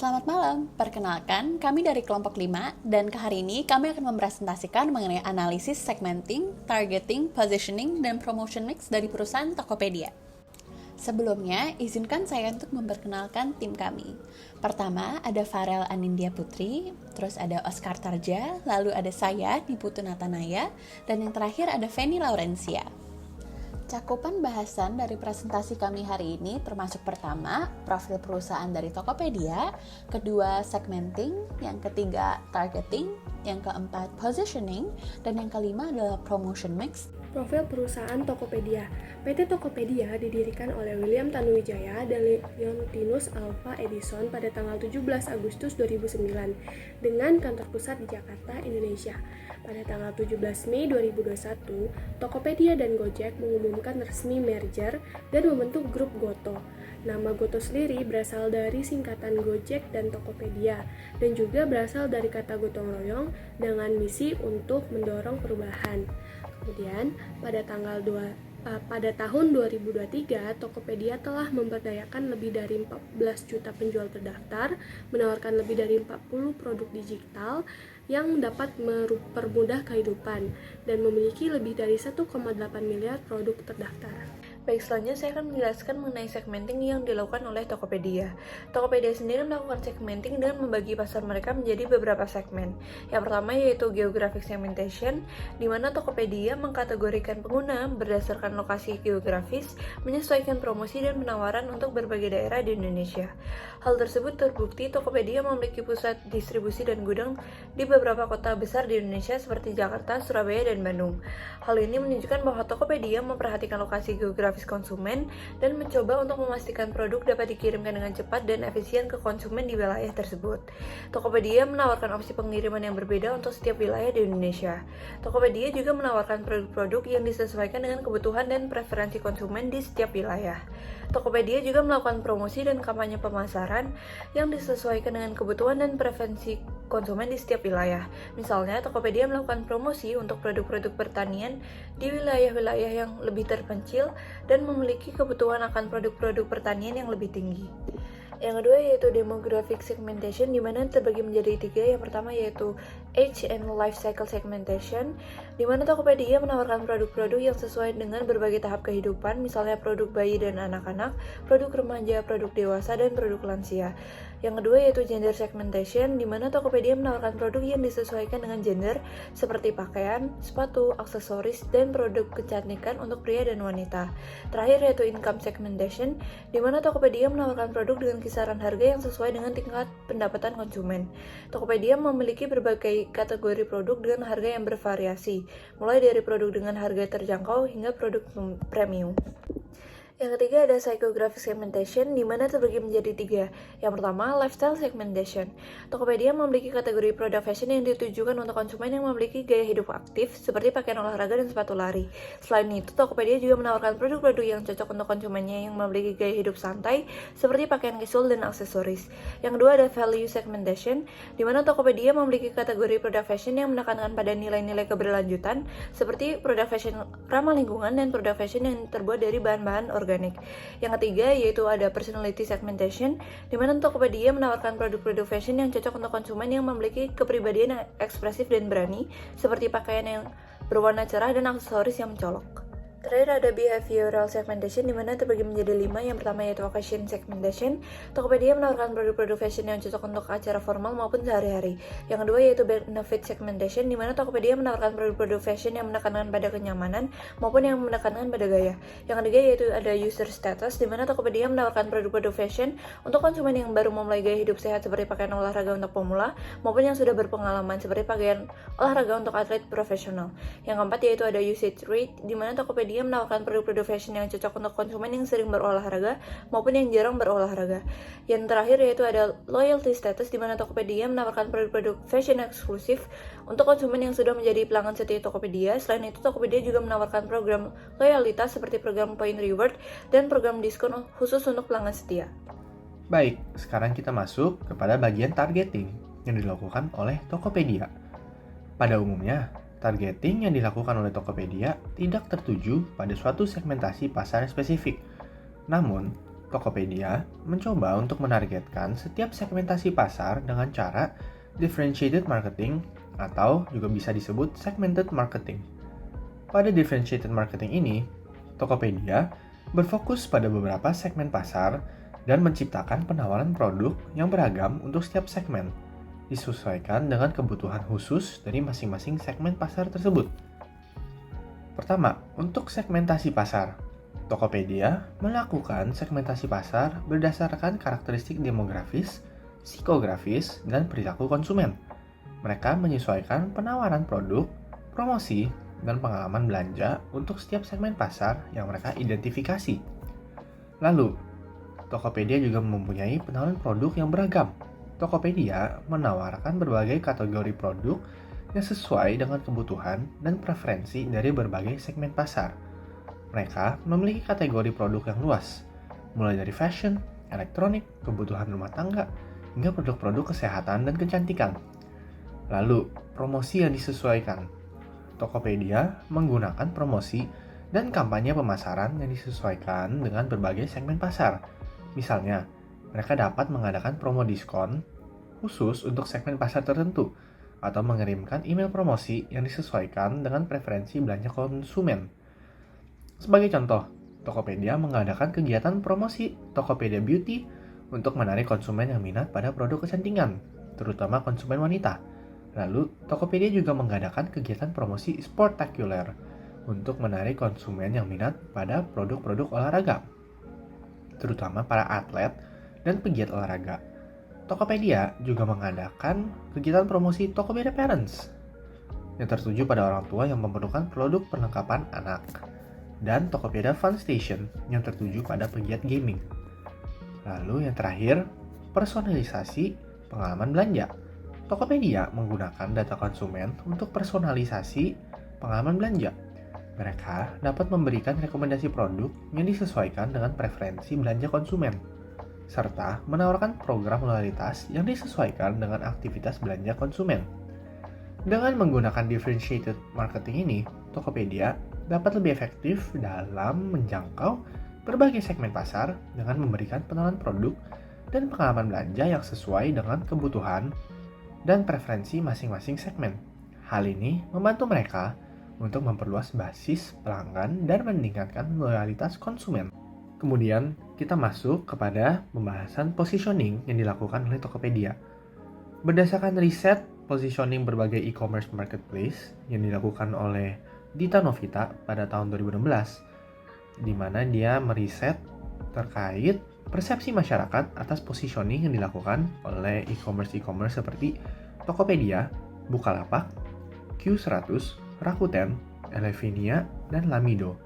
Selamat malam, perkenalkan kami dari kelompok 5 dan hari ini kami akan mempresentasikan mengenai analisis segmenting, targeting, positioning, dan promotion mix dari perusahaan Tokopedia. Sebelumnya, izinkan saya untuk memperkenalkan tim kami. Pertama, ada Farel Anindya Putri, terus ada Oscar Tarja, lalu ada saya, Niputu Natanaya, dan yang terakhir ada Feni Laurencia. Cakupan bahasan dari presentasi kami hari ini termasuk pertama, profil perusahaan dari Tokopedia, kedua, segmenting, yang ketiga, targeting, yang keempat, positioning, dan yang kelima adalah promotion mix. Profil perusahaan Tokopedia. PT Tokopedia didirikan oleh William Tanuwijaya dan Leontinus Alva Edison pada tanggal 17 Agustus 2009 dengan kantor pusat di Jakarta, Indonesia. Pada tanggal 17 Mei 2021, Tokopedia dan Gojek mengumumkan resmi merger dan membentuk grup Goto. Nama Goto sendiri berasal dari singkatan Gojek dan Tokopedia dan juga berasal dari kata gotong royong dengan misi untuk mendorong perubahan. Kemudian, pada tahun 2023, Tokopedia telah memberdayakan lebih dari 14 juta penjual terdaftar, menawarkan lebih dari 40 produk digital yang dapat mempermudah kehidupan, dan memiliki lebih dari 1,8 miliar produk terdaftar. Baik, selanjutnya saya akan menjelaskan mengenai segmenting yang dilakukan oleh Tokopedia. Tokopedia sendiri melakukan segmenting dengan membagi pasar mereka menjadi beberapa segmen. Yang pertama yaitu geographic segmentation, di mana Tokopedia mengkategorikan pengguna berdasarkan lokasi geografis, menyesuaikan promosi dan penawaran untuk berbagai daerah di Indonesia. Hal tersebut terbukti Tokopedia memiliki pusat distribusi dan gudang di beberapa kota besar di Indonesia seperti Jakarta, Surabaya, dan Bandung. Hal ini menunjukkan bahwa Tokopedia memperhatikan lokasi geografis konsumen dan mencoba untuk memastikan produk dapat dikirimkan dengan cepat dan efisien ke konsumen di wilayah tersebut. Tokopedia menawarkan opsi pengiriman yang berbeda untuk setiap wilayah di Indonesia. Tokopedia juga menawarkan produk-produk yang disesuaikan dengan kebutuhan dan preferensi konsumen di setiap wilayah. Tokopedia juga melakukan promosi dan kampanye pemasaran yang disesuaikan dengan kebutuhan dan preferensi konsumen di setiap wilayah. Misalnya, Tokopedia melakukan promosi untuk produk-produk pertanian di wilayah-wilayah yang lebih terpencil dan memiliki kebutuhan akan produk-produk pertanian yang lebih tinggi. Yang kedua yaitu demographic segmentation, di mana terbagi menjadi tiga. Yang pertama yaitu age and life cycle segmentation, di mana Tokopedia menawarkan produk-produk yang sesuai dengan berbagai tahap kehidupan, misalnya produk bayi dan anak-anak, produk remaja, produk dewasa, dan produk lansia. Yang kedua yaitu gender segmentation, di mana Tokopedia menawarkan produk yang disesuaikan dengan gender seperti pakaian, sepatu, aksesoris, dan produk kecantikan untuk pria dan wanita. Terakhir yaitu income segmentation, di mana Tokopedia menawarkan produk dengan kisaran harga yang sesuai dengan tingkat pendapatan konsumen. Tokopedia memiliki berbagai kategori produk dengan harga yang bervariasi, mulai dari produk dengan harga terjangkau hingga produk premium. Yang ketiga ada psychographic segmentation, di mana terbagi menjadi tiga. Yang pertama, lifestyle segmentation. Tokopedia memiliki kategori produk fashion yang ditujukan untuk konsumen yang memiliki gaya hidup aktif, seperti pakaian olahraga dan sepatu lari. Selain itu, Tokopedia juga menawarkan produk-produk yang cocok untuk konsumennya yang memiliki gaya hidup santai, seperti pakaian casual dan aksesoris. Yang kedua ada value segmentation, di mana Tokopedia memiliki kategori produk fashion yang menekankan pada nilai-nilai keberlanjutan, seperti produk fashion ramah lingkungan dan produk fashion yang terbuat dari bahan-bahan organik. Yang ketiga yaitu ada personality segmentation, di mana Tokopedia menawarkan produk-produk fashion yang cocok untuk konsumen yang memiliki kepribadian yang ekspresif dan berani, seperti pakaian yang berwarna cerah dan aksesoris yang mencolok. Terakhir ada behavioral segmentation, di mana terbagi menjadi 5. Yang pertama yaitu occasion segmentation. Tokopedia menawarkan produk-produk fashion yang cocok untuk acara formal maupun sehari-hari. Yang kedua yaitu benefit segmentation, di mana Tokopedia menawarkan produk-produk fashion yang menekankan pada kenyamanan maupun yang menekankan pada gaya. Yang ketiga yaitu ada user status, di mana Tokopedia menawarkan produk-produk fashion untuk konsumen yang baru memulai gaya hidup sehat seperti pakaian olahraga untuk pemula maupun yang sudah berpengalaman seperti pakaian olahraga untuk atlet profesional. Yang keempat yaitu ada usage rate, di mana Tokopedia menawarkan produk-produk fashion yang cocok untuk konsumen yang sering berolahraga maupun yang jarang berolahraga. Yang terakhir yaitu ada loyalty status, di mana Tokopedia menawarkan produk-produk fashion eksklusif untuk konsumen yang sudah menjadi pelanggan setia Tokopedia. Selain itu, Tokopedia juga menawarkan program loyalitas seperti program point reward dan program diskon khusus untuk pelanggan setia. Baik, sekarang kita masuk kepada bagian targeting yang dilakukan oleh Tokopedia. Pada umumnya, targeting yang dilakukan oleh Tokopedia tidak tertuju pada suatu segmentasi pasar yang spesifik. Namun, Tokopedia mencoba untuk menargetkan setiap segmentasi pasar dengan cara differentiated marketing atau juga bisa disebut segmented marketing. Pada differentiated marketing ini, Tokopedia berfokus pada beberapa segmen pasar dan menciptakan penawaran produk yang beragam untuk setiap segmen, disesuaikan dengan kebutuhan khusus dari masing-masing segmen pasar tersebut. Pertama, untuk segmentasi pasar, Tokopedia melakukan segmentasi pasar berdasarkan karakteristik demografis, psikografis, dan perilaku konsumen. Mereka menyesuaikan penawaran produk, promosi, dan pengalaman belanja untuk setiap segmen pasar yang mereka identifikasi. Lalu, Tokopedia juga mempunyai penawaran produk yang beragam. Tokopedia menawarkan berbagai kategori produk yang sesuai dengan kebutuhan dan preferensi dari berbagai segmen pasar. Mereka memiliki kategori produk yang luas, mulai dari fashion, elektronik, kebutuhan rumah tangga, hingga produk-produk kesehatan dan kecantikan. Lalu, promosi yang disesuaikan. Tokopedia menggunakan promosi dan kampanye pemasaran yang disesuaikan dengan berbagai segmen pasar. Misalnya, mereka dapat mengadakan promo diskon khusus untuk segmen pasar tertentu atau mengirimkan email promosi yang disesuaikan dengan preferensi belanja konsumen. Sebagai contoh, Tokopedia mengadakan kegiatan promosi Tokopedia Beauty untuk menarik konsumen yang minat pada produk kecantikan, terutama konsumen wanita. Lalu, Tokopedia juga mengadakan kegiatan promosi Sportacular untuk menarik konsumen yang minat pada produk-produk olahraga, terutama para atlet dan pegiat olahraga. Tokopedia juga mengadakan kegiatan promosi Tokopedia Parents yang tertuju pada orang tua yang memerlukan produk perlengkapan anak, dan Tokopedia Fun Station yang tertuju pada pegiat gaming. Lalu yang terakhir, personalisasi pengalaman belanja. Tokopedia menggunakan data konsumen untuk personalisasi pengalaman belanja. Mereka dapat memberikan rekomendasi produk yang disesuaikan dengan preferensi belanja konsumen, serta menawarkan program loyalitas yang disesuaikan dengan aktivitas belanja konsumen. Dengan menggunakan differentiated marketing ini, Tokopedia dapat lebih efektif dalam menjangkau berbagai segmen pasar dengan memberikan penawaran produk dan pengalaman belanja yang sesuai dengan kebutuhan dan preferensi masing-masing segmen. Hal ini membantu mereka untuk memperluas basis pelanggan dan meningkatkan loyalitas konsumen. Kemudian, kita masuk kepada pembahasan positioning yang dilakukan oleh Tokopedia. Berdasarkan riset positioning berbagai e-commerce marketplace yang dilakukan oleh Dita Novita pada tahun 2016, di mana dia meriset terkait persepsi masyarakat atas positioning yang dilakukan oleh e-commerce seperti Tokopedia, Bukalapak, Q100, Rakuten, Elevinia, dan Lamido.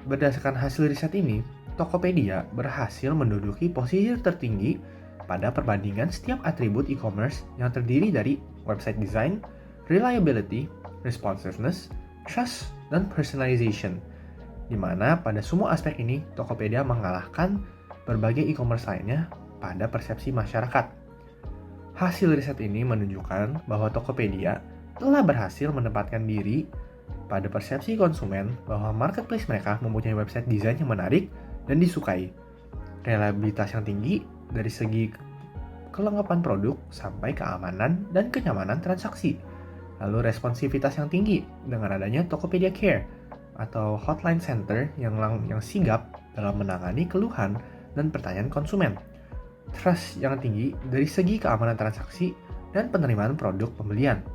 Berdasarkan hasil riset ini, Tokopedia berhasil menduduki posisi tertinggi pada perbandingan setiap atribut e-commerce yang terdiri dari website design, reliability, responsiveness, trust, dan personalization, di mana pada semua aspek ini Tokopedia mengalahkan berbagai e-commerce lainnya pada persepsi masyarakat. Hasil riset ini menunjukkan bahwa Tokopedia telah berhasil menempatkan diri pada persepsi konsumen bahwa marketplace mereka mempunyai website desain yang menarik dan disukai, reliabilitas yang tinggi dari segi kelengkapan produk sampai keamanan dan kenyamanan transaksi, lalu responsivitas yang tinggi dengan adanya Tokopedia Care atau hotline center yang sigap dalam menangani keluhan dan pertanyaan konsumen, trust yang tinggi dari segi keamanan transaksi dan penerimaan produk pembelian.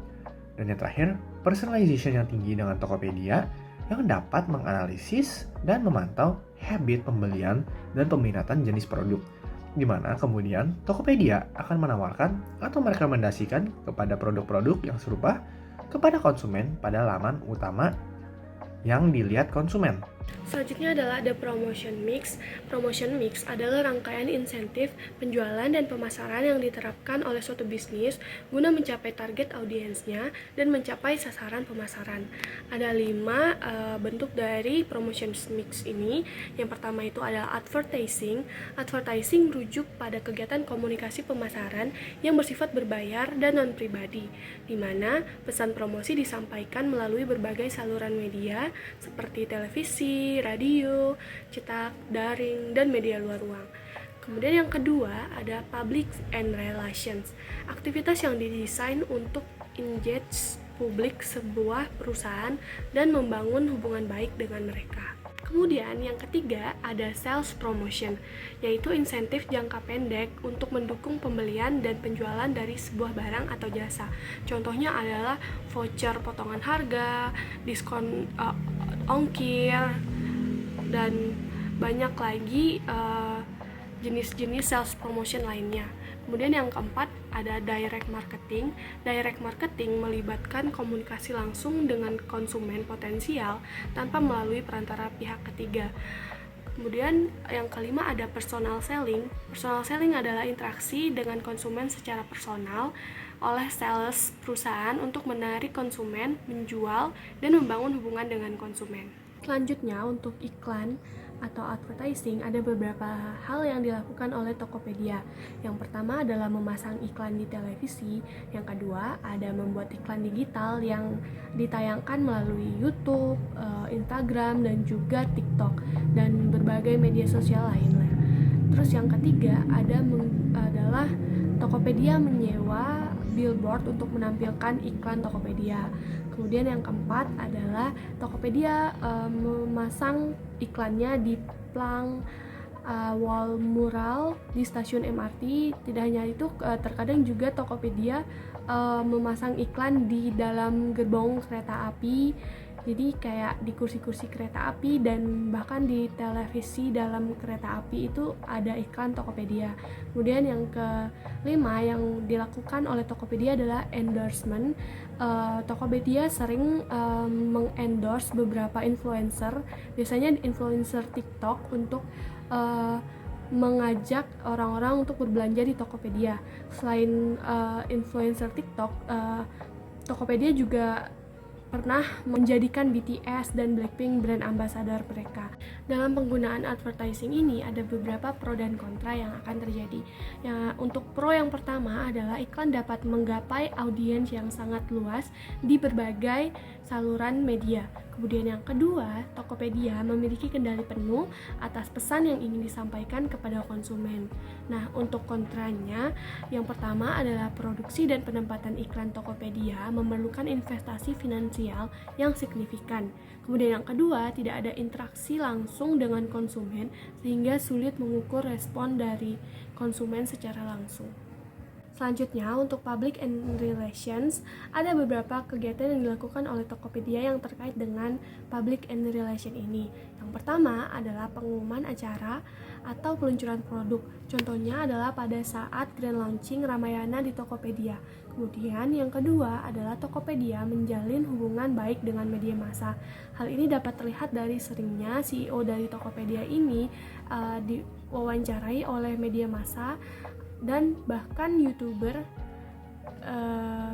Dan yang terakhir, personalization yang tinggi dengan Tokopedia yang dapat menganalisis dan memantau habit pembelian dan peminatan jenis produk, di mana kemudian Tokopedia akan menawarkan atau merekomendasikan kepada produk-produk yang serupa kepada konsumen pada laman utama yang dilihat konsumen. Selanjutnya adalah ada promotion mix. Promotion mix adalah rangkaian insentif, penjualan, dan pemasaran yang diterapkan oleh suatu bisnis guna mencapai target audiensnya dan mencapai sasaran pemasaran. Ada 5 bentuk dari promotion mix ini. Yang pertama itu adalah advertising. Advertising merujuk pada kegiatan komunikasi pemasaran yang bersifat berbayar dan non-pribadi, di mana pesan promosi disampaikan melalui berbagai saluran media seperti televisi, televisi, radio, cetak, daring, dan media luar ruang. Kemudian yang kedua ada public and relations, aktivitas yang didesain untuk engage publik sebuah perusahaan dan membangun hubungan baik dengan mereka. Kemudian yang ketiga ada sales promotion, yaitu insentif jangka pendek untuk mendukung pembelian dan penjualan dari sebuah barang atau jasa. Contohnya adalah voucher potongan harga, diskon ongkir, dan banyak lagi jenis-jenis sales promotion lainnya. Kemudian yang keempat ada direct marketing. Direct marketing melibatkan komunikasi langsung dengan konsumen potensial tanpa melalui perantara pihak ketiga. Kemudian yang kelima ada personal selling. Personal selling adalah interaksi dengan konsumen secara personal oleh sales perusahaan untuk menarik konsumen, menjual, dan membangun hubungan dengan konsumen. Selanjutnya untuk iklan atau advertising ada beberapa hal yang dilakukan oleh Tokopedia. Yang pertama adalah memasang iklan di televisi, yang kedua ada membuat iklan digital yang ditayangkan melalui YouTube, Instagram, dan juga TikTok dan berbagai media sosial lainnya. Terus yang ketiga adalah Tokopedia menyewa billboard untuk menampilkan iklan Tokopedia. Kemudian yang keempat adalah Tokopedia memasang iklannya di plang wall mural di stasiun MRT. Tidak hanya itu, terkadang juga Tokopedia memasang iklan di dalam gerbong kereta api. Jadi kayak di kursi-kursi kereta api dan bahkan di televisi dalam kereta api itu ada iklan Tokopedia. Kemudian yang kelima yang dilakukan oleh Tokopedia adalah endorsement. Tokopedia sering mengendorse beberapa influencer, biasanya influencer TikTok untuk mengajak orang-orang untuk berbelanja di Tokopedia. Selain influencer TikTok, Tokopedia juga pernah menjadikan BTS dan Blackpink brand ambassador mereka. Dalam penggunaan advertising ini ada beberapa pro dan kontra yang akan terjadi. Ya, untuk pro yang pertama adalah iklan dapat menggapai audiens yang sangat luas di berbagai saluran media. Kemudian yang kedua, Tokopedia memiliki kendali penuh atas pesan yang ingin disampaikan kepada konsumen. Nah, untuk kontranya, yang pertama adalah produksi dan penempatan iklan Tokopedia memerlukan investasi finansial yang signifikan. Kemudian yang kedua, tidak ada interaksi langsung dengan konsumen sehingga sulit mengukur respon dari konsumen secara langsung. Selanjutnya, untuk public and relations, ada beberapa kegiatan yang dilakukan oleh Tokopedia yang terkait dengan public and relation ini. Yang pertama adalah pengumuman acara atau peluncuran produk. Contohnya adalah pada saat grand launching Ramayana di Tokopedia. Kemudian yang kedua adalah Tokopedia menjalin hubungan baik dengan media massa. Hal ini dapat terlihat dari seringnya CEO dari Tokopedia ini diwawancarai oleh media massa dan bahkan YouTuber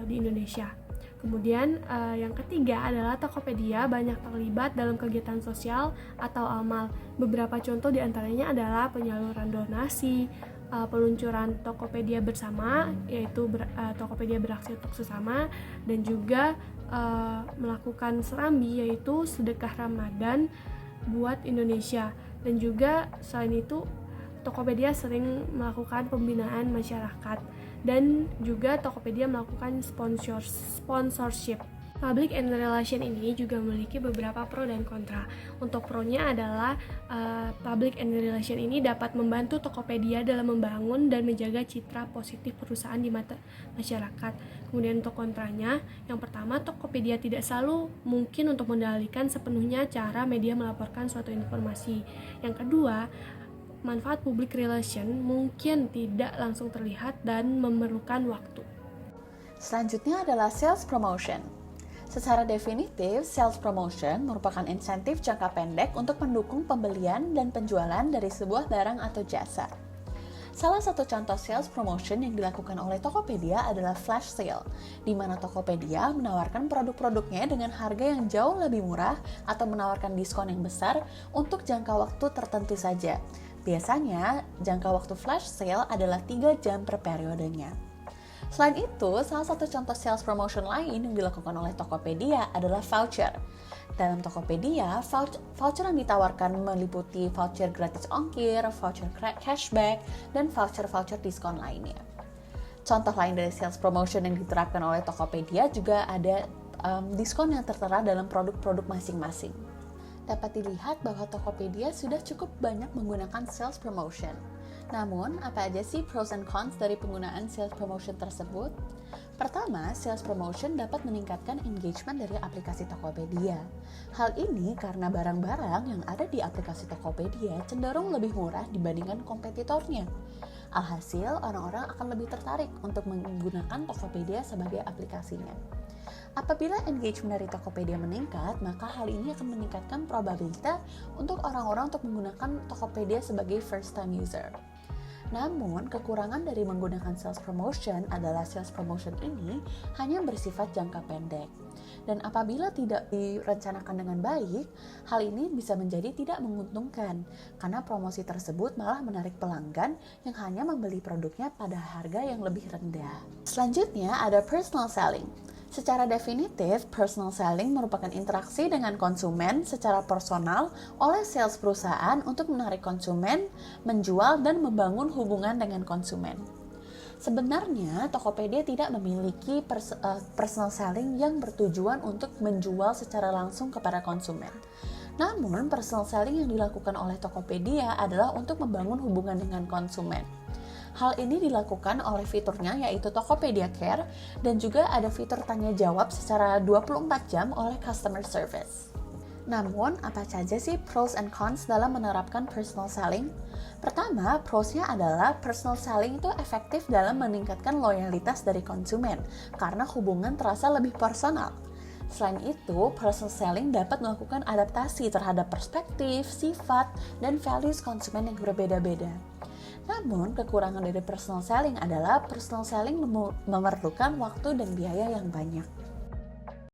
di Indonesia. Kemudian yang ketiga adalah Tokopedia banyak terlibat dalam kegiatan sosial atau amal. Beberapa contoh diantaranya adalah penyaluran donasi, peluncuran Tokopedia bersama, yaitu Tokopedia beraksi untuk sesama, dan juga melakukan serambi, yaitu sedekah Ramadan buat Indonesia. Dan juga selain itu Tokopedia sering melakukan pembinaan masyarakat dan juga Tokopedia melakukan sponsorship. Public and relation ini juga memiliki beberapa pro dan kontra. Untuk pro-nya adalah public and relation ini dapat membantu Tokopedia dalam membangun dan menjaga citra positif perusahaan di mata masyarakat. Kemudian untuk kontranya, yang pertama, Tokopedia tidak selalu mungkin untuk mengendalikan sepenuhnya cara media melaporkan suatu informasi. Yang kedua, manfaat public relation mungkin tidak langsung terlihat dan memerlukan waktu. Selanjutnya adalah sales promotion. Secara definitif, sales promotion merupakan insentif jangka pendek untuk mendukung pembelian dan penjualan dari sebuah barang atau jasa. Salah satu contoh sales promotion yang dilakukan oleh Tokopedia adalah flash sale, di mana Tokopedia menawarkan produk-produknya dengan harga yang jauh lebih murah atau menawarkan diskon yang besar untuk jangka waktu tertentu saja. Biasanya, jangka waktu flash sale adalah 3 jam per periodenya. Selain itu, salah satu contoh sales promotion lain yang dilakukan oleh Tokopedia adalah voucher. Dalam Tokopedia, voucher yang ditawarkan meliputi voucher gratis ongkir, voucher cashback, dan voucher-voucher diskon lainnya. Contoh lain dari sales promotion yang diterapkan oleh Tokopedia juga ada diskon yang tertera dalam produk-produk masing-masing. Dapat dilihat bahwa Tokopedia sudah cukup banyak menggunakan sales promotion. Namun, apa aja sih pros and cons dari penggunaan sales promotion tersebut? Pertama, sales promotion dapat meningkatkan engagement dari aplikasi Tokopedia. Hal ini karena barang-barang yang ada di aplikasi Tokopedia cenderung lebih murah dibandingkan kompetitornya. Alhasil, orang-orang akan lebih tertarik untuk menggunakan Tokopedia sebagai aplikasinya. Apabila engagement dari Tokopedia meningkat, maka hal ini akan meningkatkan probabilitas untuk orang-orang untuk menggunakan Tokopedia sebagai first time user. Namun, kekurangan dari menggunakan sales promotion adalah sales promotion ini hanya bersifat jangka pendek. Dan apabila tidak direncanakan dengan baik, hal ini bisa menjadi tidak menguntungkan karena promosi tersebut malah menarik pelanggan yang hanya membeli produknya pada harga yang lebih rendah. Selanjutnya ada personal selling. Secara definitif, personal selling merupakan interaksi dengan konsumen secara personal oleh sales perusahaan untuk menarik konsumen, menjual, dan membangun hubungan dengan konsumen. Sebenarnya, Tokopedia tidak memiliki personal selling yang bertujuan untuk menjual secara langsung kepada konsumen. Namun, personal selling yang dilakukan oleh Tokopedia adalah untuk membangun hubungan dengan konsumen. Hal ini dilakukan oleh fiturnya yaitu Tokopedia Care dan juga ada fitur tanya jawab secara 24 jam oleh customer service. Namun, apa saja sih pros and cons dalam menerapkan personal selling? Pertama, prosnya adalah personal selling itu efektif dalam meningkatkan loyalitas dari konsumen karena hubungan terasa lebih personal. Selain itu, personal selling dapat melakukan adaptasi terhadap perspektif, sifat, dan values konsumen yang berbeda-beda. Namun, kekurangan dari personal selling adalah personal selling memerlukan waktu dan biaya yang banyak.